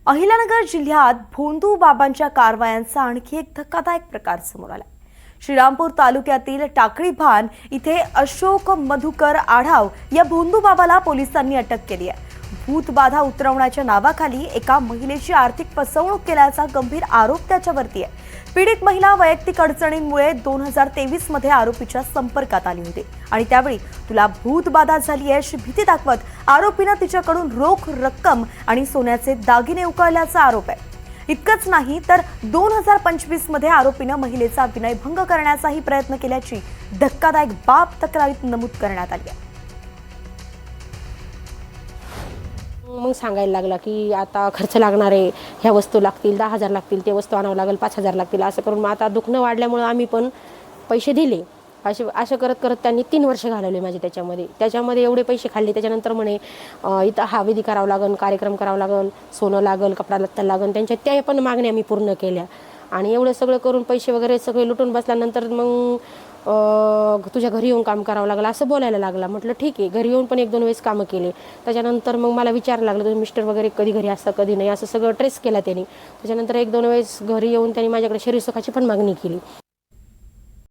अहिल्यानगर जिल्ह्यात भोंदू बाबांच्या कारवायांचा आणखी एक धक्कादायक प्रकार समोर आला। श्रीरामपूर तालुक्यातील टाकळी भान इथे अशोक मधुकर आढाव या भोंदू बाबाला पोलिसांनी अटक केली आहे। भूतबाधा उतरवण्याच्या नावाखाली एका महिलेची आर्थिक फसवणूक केल्याचा गंभीर आरोप त्याच्यावरती आहे। पीडित महिला वैयक्तिक अडचणींमुळे 2023 मध्ये आरोपीच्या संपर्कात आली होती आणि त्यावेळी तुला भूतबाधा झाली आहे अशी भीती दाखवत आरोपीने तिच्याकडून रोख रक्कम आणि सोन्याचे दागिने उकळल्याचा आरोप आहे। इतकंच नाही तर 2025 मध्ये आरोपीने महिलेचा विनयभंग करण्याचाही प्रयत्न केल्याची धक्कादायक बाब तक्रारीत नमूद करण्यात आली आहे। मग सांगायला लागला की आता खर्च लागणार आहे, ह्या वस्तू लागतील, 10,000 लागतील, ते वस्तू आणावं लागेल, 5,000 लागतील, असं करून मग आता दुखणं वाढल्यामुळे आम्ही पण पैसे दिले। असं करत करत त्यांनी 3 वर्ष घालवले माझे त्याच्यामध्ये एवढे पैसे खाल्ले। त्याच्यानंतर म्हणे इथं हा विधी करावं लागेल, कार्यक्रम करावं लागेल, सोनं लागेल, कपडा लत्ता लागेल, त्यांच्या त्या पण मागण्या आम्ही पूर्ण केल्या आणि एवढं सगळं करून पैसे वगैरे सगळे लुटून बसल्यानंतर मग तुझ्या घरी येऊन काम करावं लागलं असं बोलायला लागला। म्हटलं ठीक आहे, घरी येऊन पण 1-2 वेळेस कामं केले। त्याच्यानंतर मग मला विचारायला लागलं तुम्ही मिस्टर वगैरे कधी घरी असतं कधी नाही, असं सगळं ट्रेस केला त्यांनी। त्याच्यानंतर 1-2 वेळेस घरी येऊन त्यांनी माझ्याकडे शरीर सुखाची पण मागणी केली।